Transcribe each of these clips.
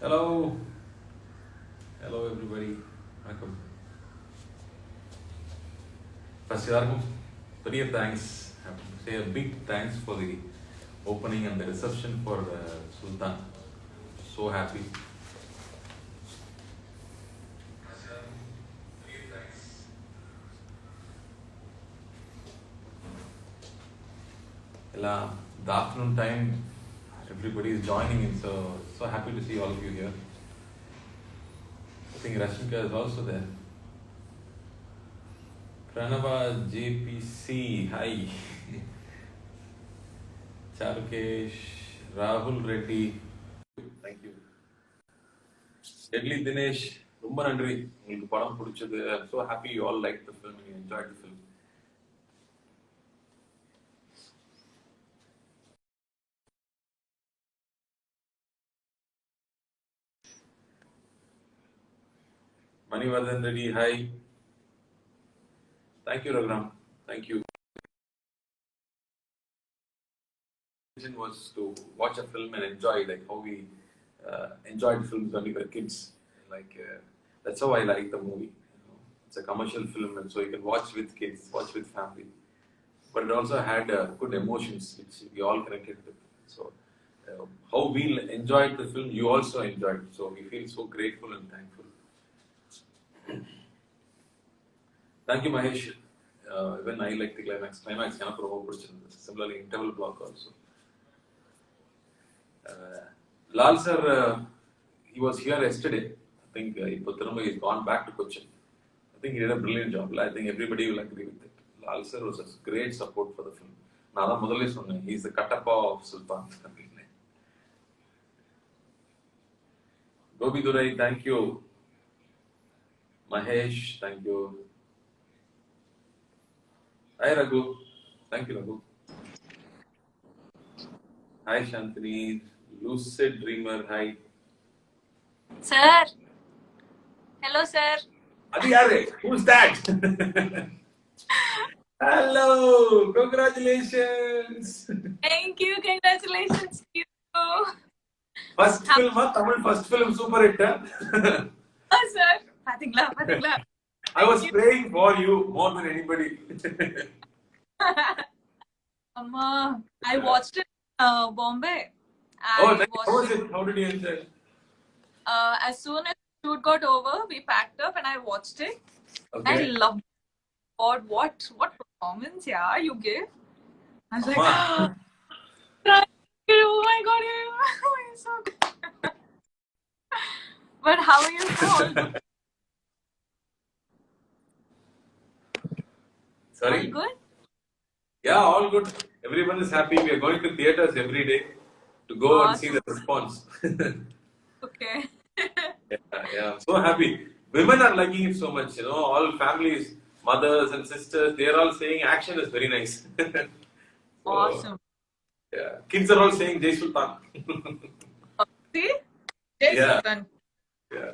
Hello, hello everybody. வணக்கம். First எல்லாருக்கும் பெரிய thanks. I have to say a big thanks for the opening and the reception for Sultan. So happy. The afternoon time, everybody is joining in, so happy to see all of you here. I think Rashmika is also there. Pranava JPC, hi. Charukesh, Rahul Reddy, thank you. Deadly Dinesh, ரொம்ப நன்றி உங்களுக்கு படம் பிடிச்சது. I'm so happy you all liked the film and you enjoyed the film. Manivardhan Reddy, hi. Thank you, Raghuram. Thank you. The intention was to watch a film and enjoy, like how we enjoyed films when we were kids. That's how I like the movie. It's a commercial film, and so you can watch with kids, watch with family. But it also had good emotions, which we all connected with. So, how we enjoyed the film, you also enjoyed. So we feel so grateful and thankful. Thank you, Mahesh. Even I like the climax. Climax, similarly, interval block also. Lal sir, he was here yesterday. I think he's gone back to Cochin. I think he did a brilliant job. I think everybody will agree with it. Lal sir was a great support for the film. He's the Katappa of Sultan. Gobi Durai, thank you. Mahesh, thank you. Hi Raghu. Thank you, Raghu. Hi Shantini. Lucid Dreamer, hi. Sir. Hello, sir. Adiyare, who's that? Hello, congratulations. Thank you, congratulations to you. First film, Tamil first film, super hit. Oh, sir. Pathingla. I was praying for you more than anybody. Amma, I watched it in Bombay. Oh, how was it? How did you enjoy it? As soon as the shoot got over, we packed up and I watched it. Okay. I loved it. God, what performance, yeah, you gave. I was like, oh my God, you're so good. But how are you all good? Sorry? All good? Yeah, all good. Everyone is happy. We are going to theatres every day to go and see the response. Okay. Yeah, I'm so happy. Women are liking it so much, all families, mothers and sisters, they are all saying action is very nice. Awesome. Yeah, kids are all saying Jai Sultan. See? Jai Sultan. Yeah.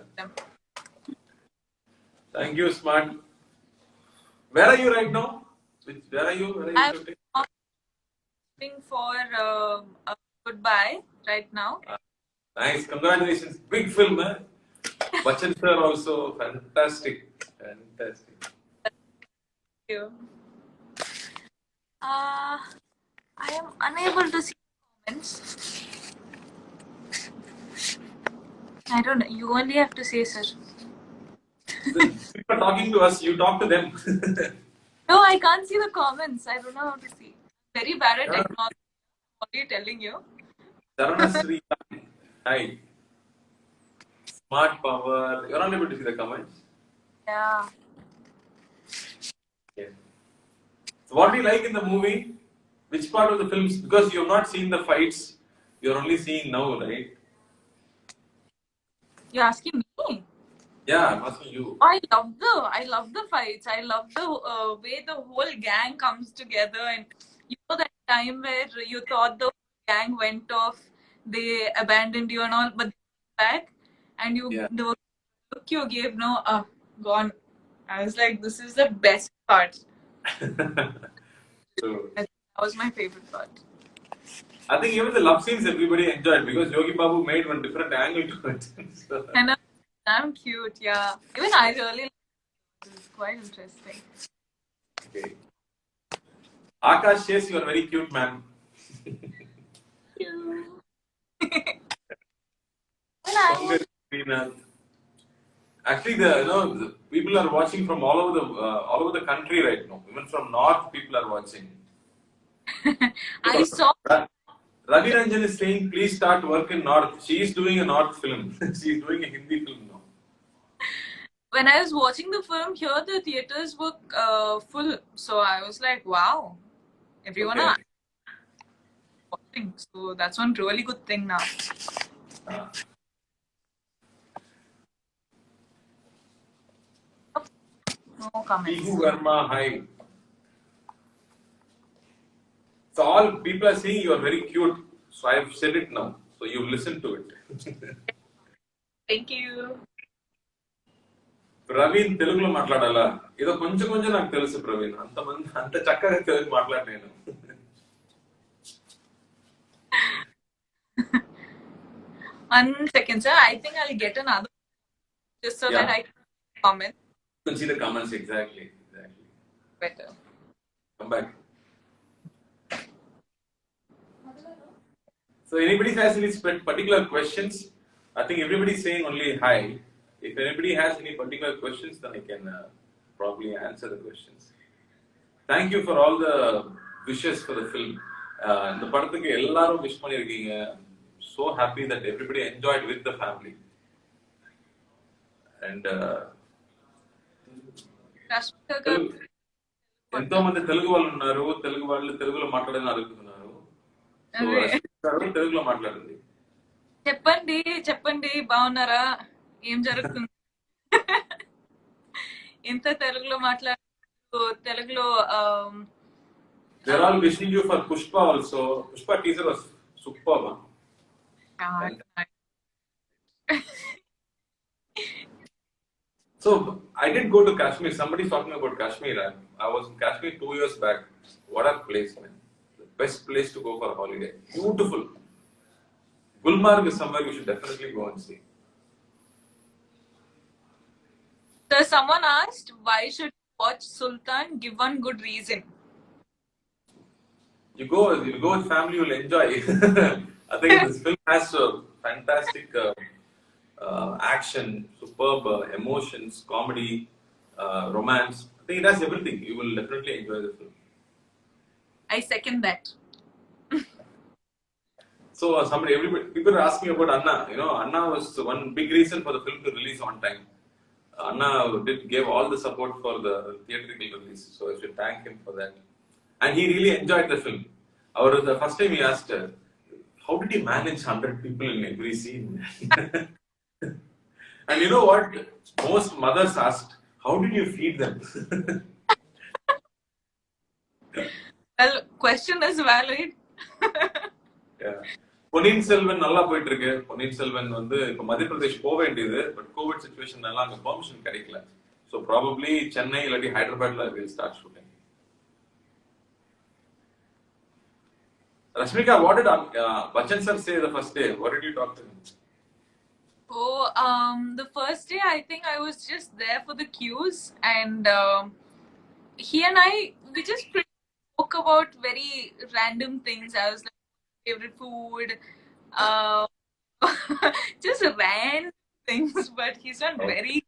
Thank you, Smart. Where are you right now? Where are you? I'm looking for a goodbye right now. Nice, congratulations. Big film, eh? Bachchan sir also, fantastic. Thank you. I am unable to see comments. I don't know. You only have to say, sir. People are talking to us. You talk to them. No, I can't see the comments. I don't know how to see. Very bad at technology. What are you telling you? Dharanasri, hi. Smart Power. You're not able to see the comments? Yeah. So what do you like in the movie? Which part of the films? Because you have not seen the fights. You're only seeing now, right? You're asking me? Yeah, I'm asking you. I love the fights. I love the way the whole gang comes together, and that time where you thought the gang went off, they abandoned you and all, but they came back, and the look you gave, gone. I was like, this is the best part. So, that was my favorite part. I think even the love scenes everybody enjoyed because Yogi Babu made one different angle to it. So, And I'm cute, yeah. Even I really like it. It's quite interesting. okay. Akash says you are very cute, man. You. When I was Srinath. Actually, the people are watching from all over the country right now. Even from north, people are watching. I saw Ravi Ranjan is saying, please start work in north. She is doing a north film. She is doing a Hindi film now. when I was watching the film here, the theaters were full. So I was like, wow, everyone Okay. are watching. So that's one really good thing now. No comments. Ihu Verma, hi. So all people are saying you are very cute. So I have said it now. So you listen to it. Thank you. Praveen తెలుగులో మాట్లాడాలా ఏదో కొంచెం కొంచెం నాకు తెలుసు ప్రవీణ్ అంత చక్కగా తెలుగు మాట్లాడలేను. 1 second, sir. I think I'll get another just so that I can comment You can see the comments exactly. better. Come back. So anybody has any particular questions? I think everybody is saying only hi. If anybody has any particular questions, then I can probably answer the questions. Thank you for all the wishes for the film. இந்த படத்துக்கு எல்லாரும் wish பண்ணிருக்கீங்க. So happy that everybody enjoyed with the family. And ఎంతో మంది తెలుగు వాళ్ళు ఉన్నారు. తెలుగు వాళ్ళు తెలుగులో మాట్లాడాలని అడుగుతున్నారు. సో తెలుగులో మాట్లాడండి. చెప్పండి చెప్పండి బాగున్నారా ఏం జరుగుతుంది ఇంత తెలుగులో మాట్లాడు తెలుగులో They're all wishing you for Pushpa also. Pushpa teaser was superb. So I did go to Kashmir. Somebody's talking about Kashmir. I was in Kashmir 2 years back. What a place, man! The best place to go for a holiday. Beautiful. Gulmarg is somewhere we should definitely go and see. So someone asked, why should you watch Sultan? Give one good reason. You go with family, you'll enjoy. I think this film has fantastic action, superb emotions, comedy, romance. I think it has everything. You will definitely enjoy the film. I second that. So people are asking about Anna. You know, Anna was one big reason for the film to release on time. Anna gave all the support for the theatrical release. So I should thank him for that. And he really enjoyed the film. The first time he asked her, how did he manage 100 people in every scene? And you know what? Most mothers asked, how did you feed them? Well, question is valid. Yeah. Ponniyin Selvan நல்லா போயிட்டு இருக்கு. பொன்னியின் செல்வன் வந்து இப்ப மத்திய பிரதேஷ் போக வேண்டியது, but Covid சிச்சுவேஷன்னால அங்க permission கிடைக்கல. So probably சென்னை இல்லாட்டி ஹைதராபாத்ல will start shooting. Rashmika, what did Bachchan sir say the first day? What did you talk to him? Oh, the first day I think I was just there for the cues, and he and we just spoke about very random things. I was like, favorite food, just random things, but he's not very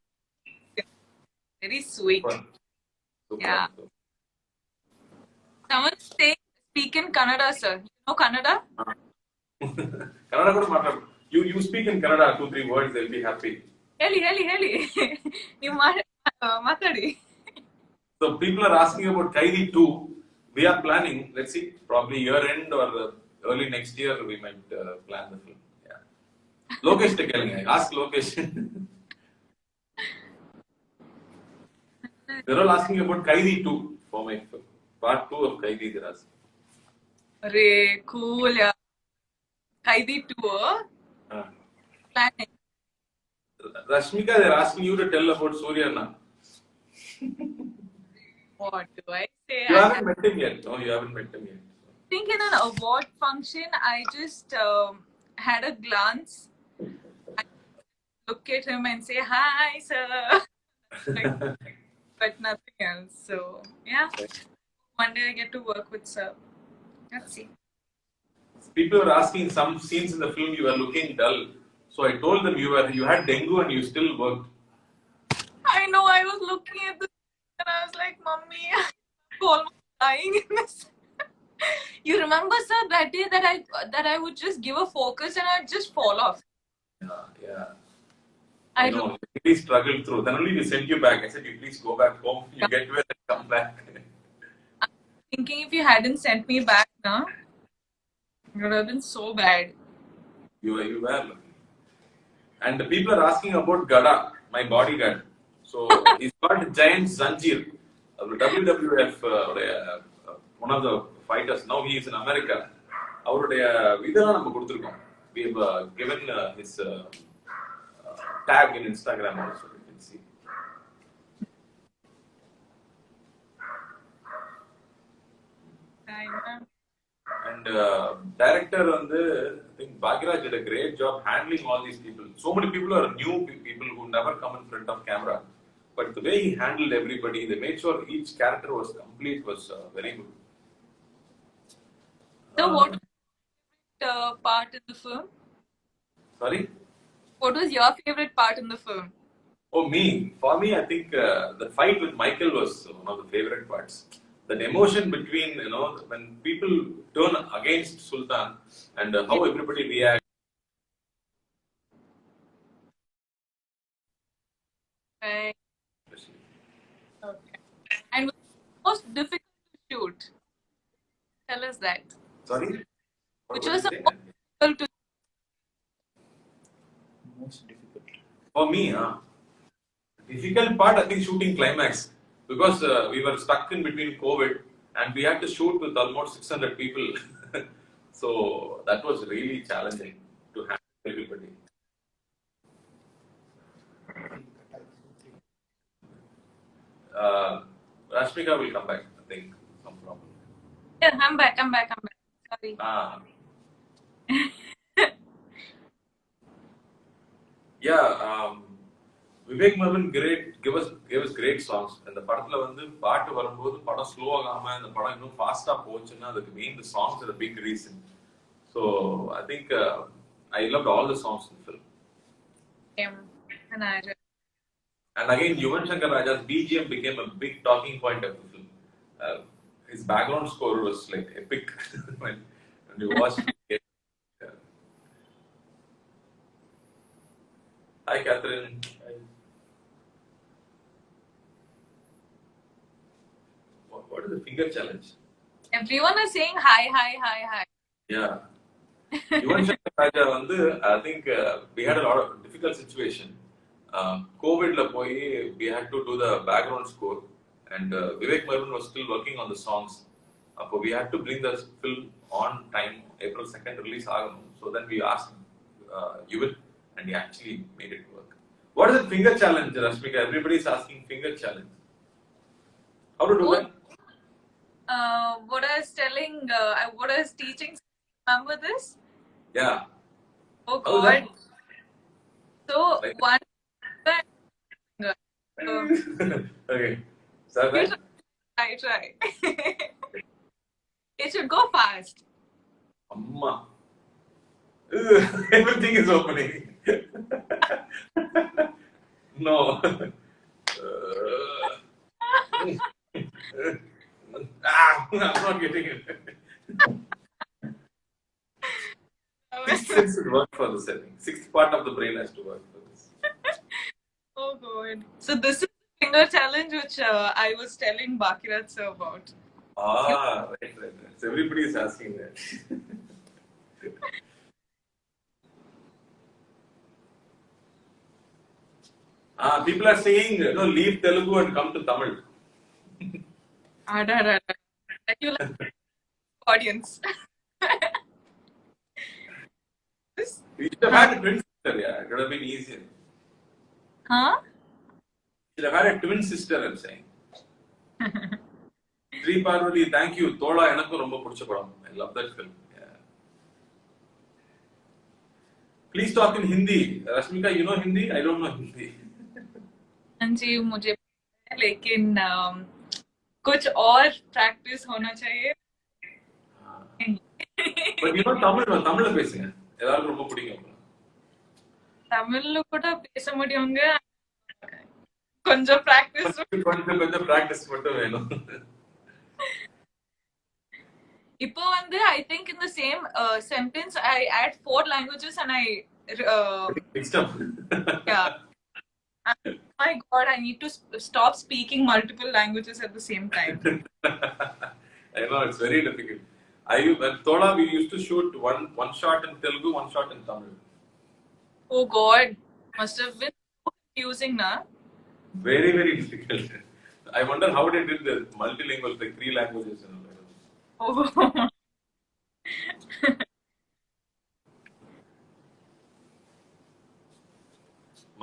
sweet. Super. Yeah. Someone say speak in Kannada, sir. You know Kannada? Kannada kuda matladu. You speak in Kannada 2-3 words, they'll be happy. Heli. You matadi. So people are asking about Kaidi 2. We are planning, let's see, probably year end or early next year we might plan the film. Yeah. Lokesh te kelenga. Ask Lokesh. They're all asking about Kaidi 2 for my film. Part 2 of Kaidi they're asking. Arey, cool, yeah. Kaidi 2, planning. Rashmika, they're asking you to tell about Suryana. What do I say? You haven't met him yet. No, you haven't met him yet. think in an award function, I just had a glance, I look at him and say, "Hi, sir," like, but nothing else. So yeah, one day I get to work with sir. Let's see. People were asking some scenes in the film you were looking dull. So I told them you had dengue and you still worked. I know. I was looking at this and I was like, "Mummy, I'm almost dying in this." You remember, sir, that day that I would just give a focus and I'd just fall off. Yeah. I I know. You really struggled through. Then only we sent you back. I said, you please go back home. You get well and come back. thinking if you hadn't sent me back, no, it would have been so bad. You were lucky. And the people are asking about Gada, my bodyguard. So he's called Giant Zanjeer. WWF, one of the fighters. Now he is in America. அவருடைய இதெல்லாம் நம்ம கொடுத்துருக்கோம். We have given his tag in Instagram also. You can see. I know. And director வந்து I think Bhagiraj did a great job handling all these people. So many people are new people who never come in front of camera. But the way he handled everybody, they made sure each character was complete, was very good. So what was part in the film? Sorry? What was your favorite part in the film? Oh, me. For me, I think the fight with Michael was one of the favorite parts. That emotion between, when people turn against Sultan and how everybody reacts. Right. Okay. And what was the most difficult to shoot? Tell us that. Sorry? Which was the most difficult to Most difficult. For me, difficult part, I think shooting climax. Because we were stuck in between COVID and we had to shoot with almost 600 people. So that was really challenging to handle everybody. Rashmika will come back, I think. Some problem. Yeah, I'm back. Sorry. Yeah, Vivek Mervin gave us great songs. And the படத்துல வந்து பாட்டு வரும்போது படம் slow ஆகாம அந்த படம் இன்னும் ஃபாஸ்டா போச்சுன்னா அதுக்கு main the songs are a big reason. So I think I loved all the songs in the film. And I And again, Yuvan Shankar Raja's BGM became a big talking point of the film. His background score was like epic when you watched it. Hi, Catherine. What is the finger challenge? everyone is saying hi. Yeah. Yuvan Shankar Raja வந்து, I think we had a lot of difficult situation. COVID la poi we had to do the background score and Vivek Mervin was still working on the songs. We had to bring the film on time, April 2nd release ஆகணும். So then we asked Yuvan and he actually made it work. What is the finger challenge, Rashmika? Everybody is asking finger challenge. How to do that? What I was telling, what I was teaching, remember this? Yeah. Oh How is that? God. So Like- one Okay. So that? I try. It should go fast. Amma. Everything is opening. No. I'm not getting it. Sixth sense should work for the setting. Sixth part of the brain has to work for this. Oh God. So this is the finger challenge which I was telling Bakirat sir about. Right. So everybody is asking that. People are saying, leave Telugu and come to Tamil. You like audience. We should have had a twin sister, yeah. It would have been easier. Huh? We should have had a twin sister, I'm saying. Sri Parvati, thank you. Thoda enakku romba pidicha padam. I love that film. Yeah. Please talk in Hindi. Rashmika, you know Hindi? I don't know Hindi. हाँ जी मुझे पता है, लेकिन कुछ और practice होना चाहिए. But you know Tamil, no? Tamil பேசுங்க. எல்லாருக்கும் ரொம்ப பிடிக்கும். தமிழ்ல கூட பேச முடியுங்க. கொஞ்சம் practice. கொஞ்சம் practice மட்டும் வேணும். இப்போ வந்து I think in the same sentence I add 4 languages and I Mixed up. yeah. My God, I need to stop speaking multiple languages at the same time. I know it's very difficult. When Thoda, we used to shoot one shot in Telugu, one shot in Tamil. Oh God, must have been so confusing, na? Very, very difficult. I wonder how they did the multilingual, like 3 languages. Oh.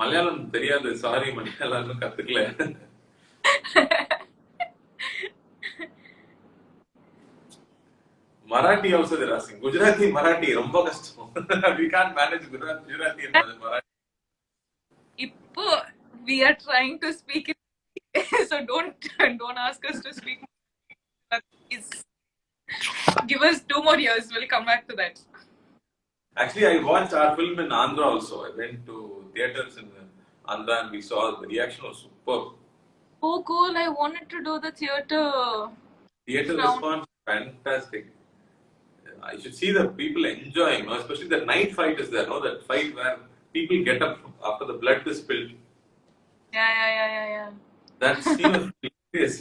Malayalam தெரியாது, sorry, Malayalam கத்துக்கல. Marathi also there are asking. Gujarati, Marathi, ரொம்ப கஷ்டம். We can't manage Gujarati and Marathi. Ippo, we are trying to speak it, so don't ask us to speak. Please. Give us 2 more years. We'll come back to that. Actually, I watched our film in Andhra also. I went to theaters in Andhra and we saw the reaction was superb. Oh, cool. I wanted to do the theater. Theater response, fantastic. I should see the people enjoying, especially the night fight is there, that fight where people get up after the blood is spilled. Yeah. That scene was hilarious.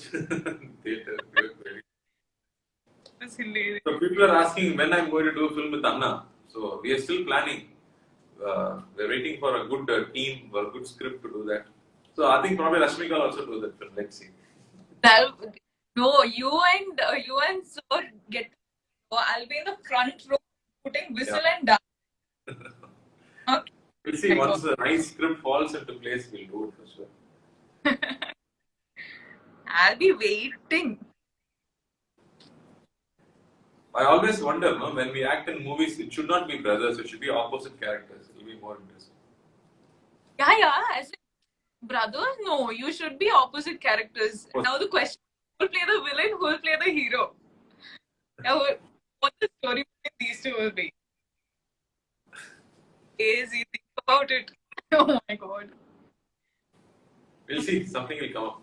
Theater. That's hilarious. So people are asking when I'm going to do a film with Anna. So we are still planning. We're waiting for a good team or a good script to do that. So I think probably Rashmika will also do that film. Let's see. No, you and Sir get. I'll be in the front row putting whistle and dance. Okay. We'll see. Once the nice script falls into place, we'll do it for sure. I'll be waiting. I always wonder, when we act in movies, it should not be brothers, it should be opposite characters. It will be more interesting. Yeah. As brothers, no, you should be opposite characters. Now the question: who will play the villain? Who will play the hero? Now, what the story between these two will be? Easy, think about it. Oh my God. We'll see. Something will come up.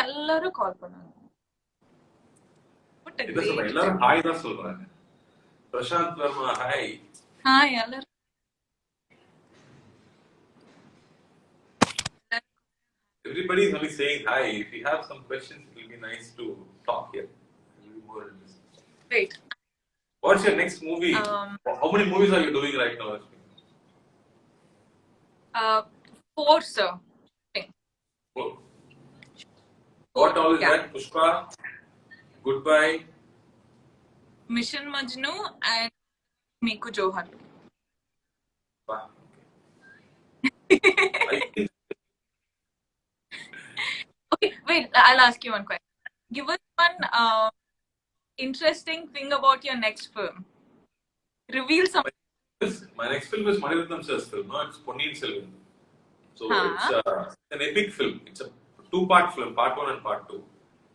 எல்லாரும் கால் பண்ணாங்க. எல்லாரும் hi தான் சொல்றாங்க. Prashanth Verma hi. Hi எல்லாரும். Everybody is only saying hi. If you have some questions, it will be nice to talk here. It will be more interesting. Wait. What's your next movie? How many movies are you doing right now? 4, sir. 4. What all is that? Pushpa, Goodbye, Mission Majnu, and Miku Johan. Wow. Okay, wait. I'll ask you one question. Give us one interesting thing about your next film. Reveal something. My next film is Maniratnam sir's film. No, it's Ponniyin Selvan. So it's an epic film. It's a 2-part film, part 1 and part 2.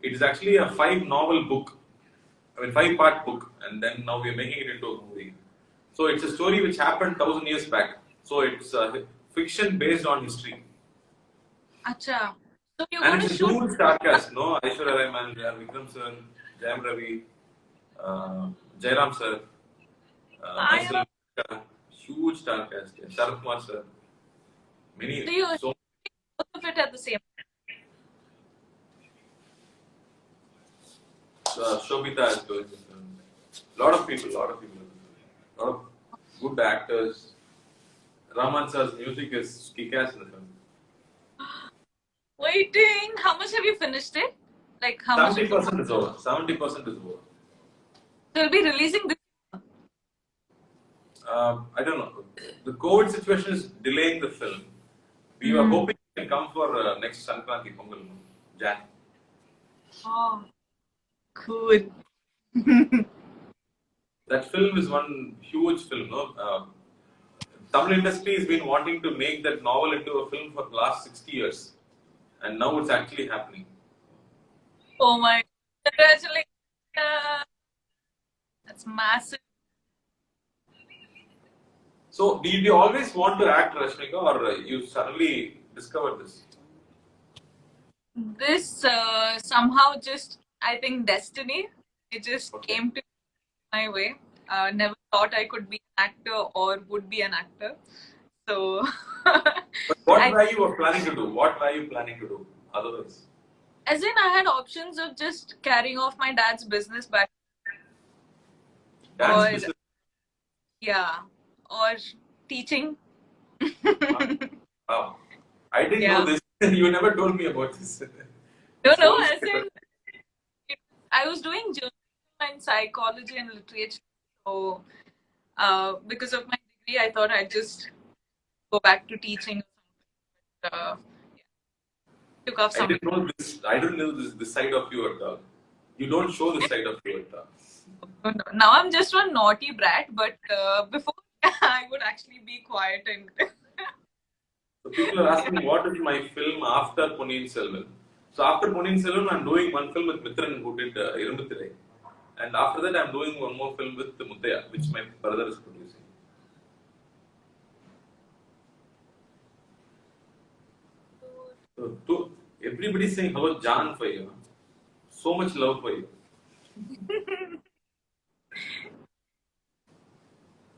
It is actually a 5-novel book. 5-part book, and then now we are making it into a movie. So it's a story which happened 1,000 years back. So it's fiction based on history. Acha. So you And want it's to a shoot? huge star cast, no? Aishwarya Rai Man, Vikram sir, Jayam Ravi, Jairam sir, myself, huge star cast. Sharath Kumar sir, many. Do you both of it at the same time? Shobita is doing this film. Lot of people. Lot of good actors. Raman sir's music is kick-ass in the film. Waiting. How much have you finished it? Like how much? 70% is over. 70% is over. They'll be releasing this. I don't know. The COVID situation is delaying the film. We were hoping can come for next Sankranti Pongal, Jan. Oh, cool. That film is one huge film, no? Tamil industry has been wanting to make that novel into a film for the last 60 years. And now it's actually happening. Oh my, congratulations. That's massive. So, did you always want to act, Rashmika, or you suddenly discovered this? This somehow just, I think, destiny. It just Okay. came to my way. Never thought I could be an actor or would be an actor. So, But what I, were you planning to do? What were you planning to do otherwise? as in, I had options of just carrying off my dad's business back, Dance or business? yeah, or teaching. Wow. I didn't Yeah. know this. You never told me about this. No, So, as in, I was doing journalism and psychology and literature. So, because of my degree, I thought I'd just go back to teaching. Yeah, took off I some. didn't know this. I didn't know this side of you at all. You don't show this side of you at all. No. Now I'm just one naughty brat, but before I would actually be quiet and. So people are asking what is my film after Ponniyin Selvan. So after Ponniyin Selvan, I'm doing one film with Mithran who did Irumbuthilai. And after that, I'm doing one more film with Muthaiya, which my brother is producing. So everybody's saying how about Jan for you. So much love for you.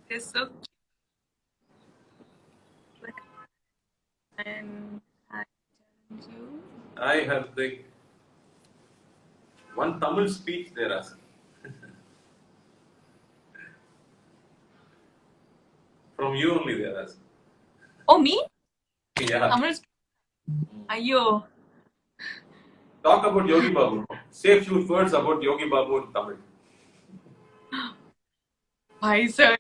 It's so cute. And I challenge you. I have the one Tamil speech they're asking. From you only they're asking. Oh, me? Yeah. Tamil. Ayyo. Talk about Yogi Babu. Say a few words about Yogi Babu in Tamil. Why, sir?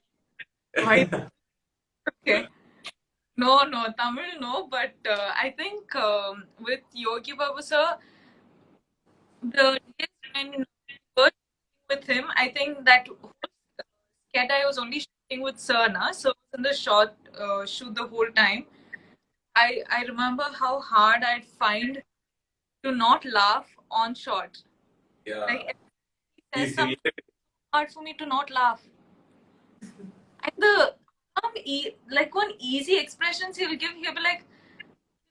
Why? Okay. No, Tamil, no. But I think with Yogi Babu, sir, the days when we were shooting with him, I think that whole sketch I was only shooting with sir, na? So I was in the short shoot the whole time. I remember how hard I'd find to not laugh on shot. Yeah. Like he says He's something related. hard for me to not laugh. And the like one easy expressions he'll give, he'll be like,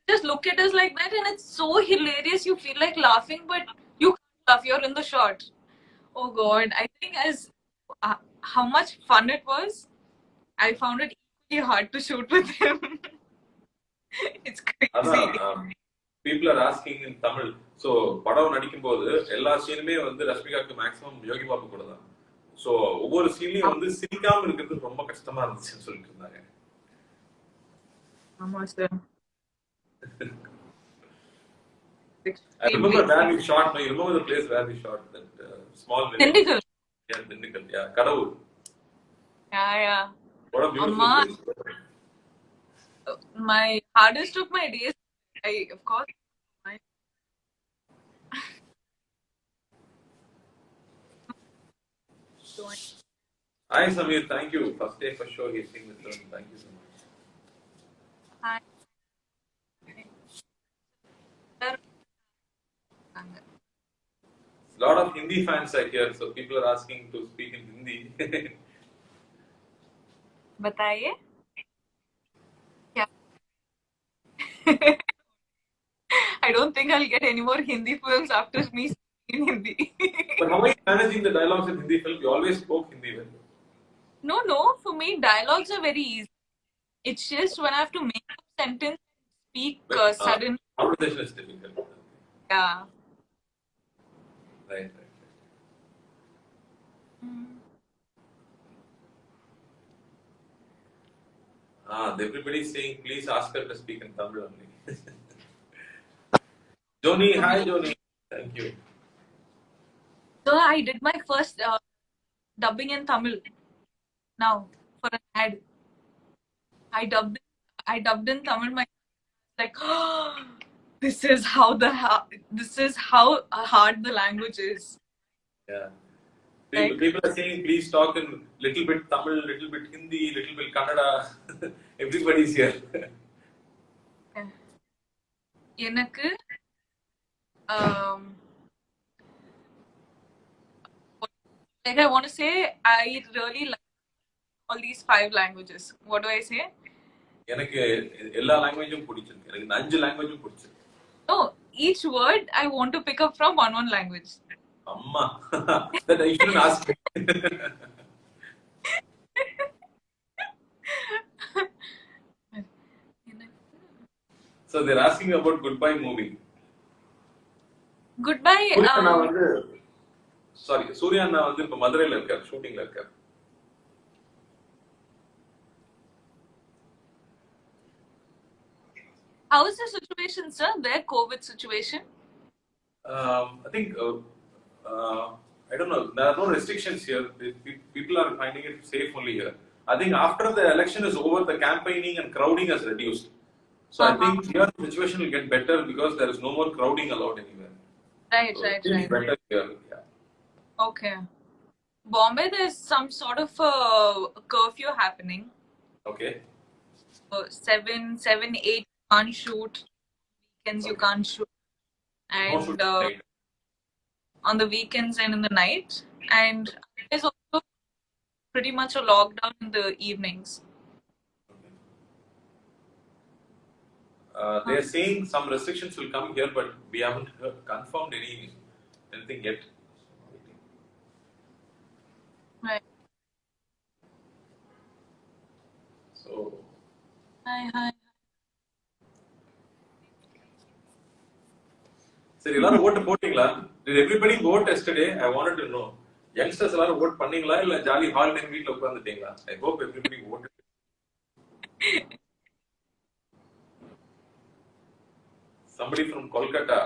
just look at us like that, and it's so hilarious. You feel like laughing, but you can't laugh. You're in the shot. Oh God, I think as how much fun it was, I found it equally hard to shoot with him. It's crazy. People are asking in Tamil. So படம் நடிக்கும்போது எல்லா சீனுமே வந்து ரஷ்மிகாக்கு maximum Yogi Babu கூட தான். So ஒவ்வொரு சீன்லையும் வந்து சிரிக்காம இருக்கிறது ரொம்ப கஷ்டமா இருந்துச்சுன்னு சொல்லிட்டு இருந்தாங்க. ஆமா sir. I remember where we shot. No, you remember the place where we shot that small village? Dindigul. Yeah, Dindigul. Yeah, Kadavur. Yeah. What a beautiful Amma, place. my hardest of my days, of course. Hi Samir, thank you. First day for sure he's seeing the film. Thank you so much. Hi. A lot of Hindi fans are here, so people are asking to speak in Hindi. बताइए क्या? I don't think I'll get any more Hindi films after me speaking Hindi. But how are you managing the dialogues in Hindi film? You always spoke Hindi, right? No. For me, dialogues are very easy. It's just when I have to make a sentence, speak sudden. Conversation is difficult. Yeah. Right. Everybody's saying, please ask her to speak in Tamil only. Joni, hi Joni. Thank you. So I did my first dubbing in Tamil now for an ad. I dubbed in Tamil. like, oh, this is how hard the language is. Yeah. Like, People are saying, please talk in little bit Tamil, little bit Hindi, little bit Kannada. Everybody's here. எனக்கு um like I want to say I really like all these 5 languages. What do I say? எனக்கு எல்லா லாங்குவேஜும் பிடிச்சிருக்கு. எனக்கு 5 லாங்குவேஜும் பிடிச்சிருக்கு. No, each word I want to pick up from one language. Amma. That I shouldn't ask me. So they're asking about Goodbye movie. Goodbye. Surya அண்ணா வந்து இப்ப மதுரையில இருக்காரு, ஷூட்டிங்ல இருக்காரு. How is the situation, sir? Their COVID situation? I think I don't know. There are no restrictions here. People are finding it safe only here. I think after the election is over, the campaigning and crowding has reduced. So I think here the situation will get better because there is no more crowding allowed anywhere. Right, So right. better here. Yeah. Okay. Bombay, there's some sort of a curfew happening. Okay. 7, 8 can't shoot. Weekends you can't shoot. And on the weekends and in the night. And there's also pretty much a lockdown in the evenings. They're saying some restrictions will come here, but we haven't confirmed anything yet. Right. So. Hi. சரி, எல்லாரும் ஓட்டு போட்டீங்களா? Did everybody vote yesterday? I wanted to know. Youngsters எல்லாரும் vote பண்ணீங்களா இல்ல jolly holiday வீட்ல உட்கார்ந்துட்டீங்களா? I hope everybody voted. Somebody from Kolkata.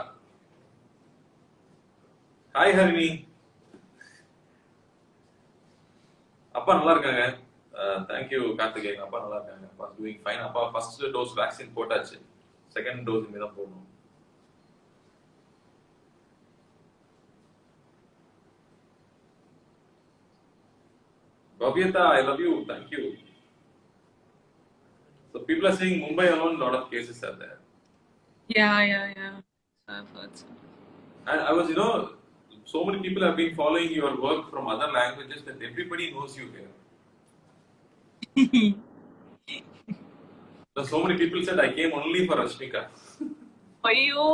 Hi Harini. அப்பா நல்லா இருக்காங்க. Thank you Karthikeyan. அப்பா நல்லா இருக்காங்க. அப்பா doing fine. அப்பா first dose vaccine போட்டாச்சு. Second dose இனிமே தான் போடணும். Bhavyata, I love you. Thank you. So people are saying Mumbai alone, a lot of cases are there. Yeah. I've heard so. And I was, so many people have been following your work from other languages that everybody knows you here. So many people said I came only for Rashmika. Ayyo.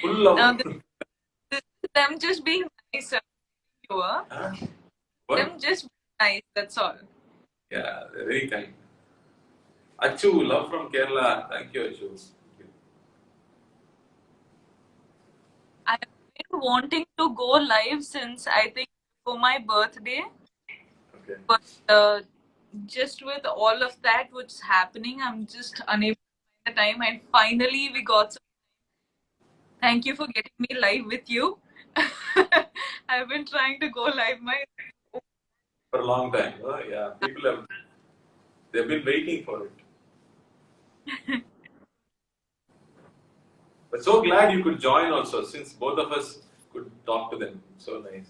Full of. This is them just being nice. Them just being nice, that's all. Yeah, they're very kind. Achu, love from Kerala. Thank you, Achu. I've been wanting to go live since I think for my birthday. Okay. But just with all of that which is happening, I'm just unable to find the time. And finally, we got some time. Thank you for getting me live with you. I've been trying to go live for a long time. Oh, yeah, they've been waiting for it. But so glad you could join also, since both of us could talk to them. So nice.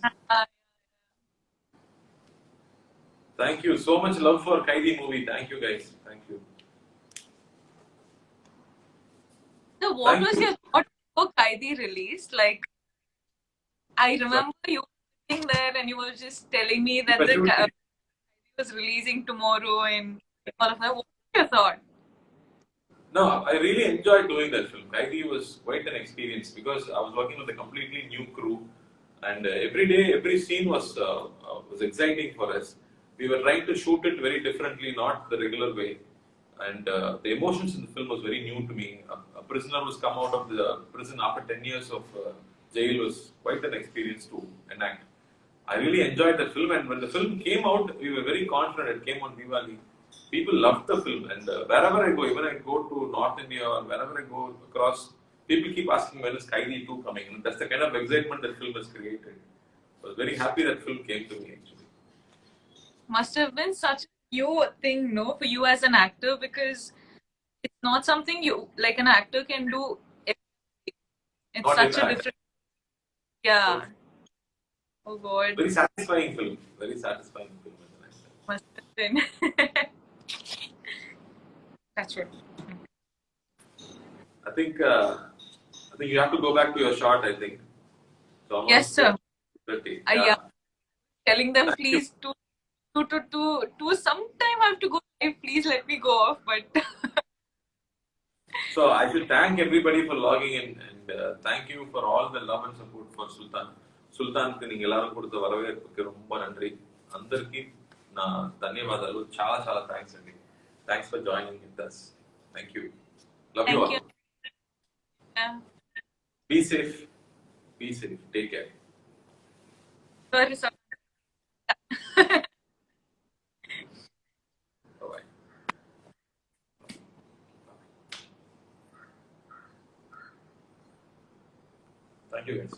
Thank you. So much love for Kaidi movie. Thank you, guys. Thank you. So what was your thought for Kaidi release? Like, I remember you sitting there and you were just telling me that the Kaidi was releasing tomorrow and all of that. What was your thought? No, I really enjoyed doing that film. Kaidi was quite an experience because I was working with a completely new crew, and every day, every scene was exciting for us. We were trying to shoot it very differently, not the regular way, and the emotions in the film was very new to me. A prisoner who's come out of the prison after 10 years of jail was quite an experience to enact. I really enjoyed that film, and when the film came out, we were very confident. It came on Diwali. People loved the film, and wherever I go, even I go to North India or wherever I go across, people keep asking when is Kaidi 2 coming, and that's the kind of excitement that film has created. I was very happy that film came to me actually. Must have been such a new thing, no, for you as an actor, because it's not something you like an actor can do. It's Not such a every different. Yeah. Oh God. very satisfying film. Very satisfying film as an actor. Must have been. That's it. I think you have to go back to your shot. I think it's Yes, almost sir. 30. Yeah. Yeah. Telling them Thank you. please to sometime I have to go live. Please let me go off. But So I should thank everybody for logging in and thank you for all the love and support for Sultan. సుల్తాన్కి నీకు எல்லாரும் கொடுத்த வரவேற்புக்கு ரொம்ப నன்றి అందరికీ నా ధన్యవాదాలు చాలా చాలా thanks అండి thanks for joining with us thank you love you thank all you. Yeah. Be safe take care Sorry, sir. Bye thank you guys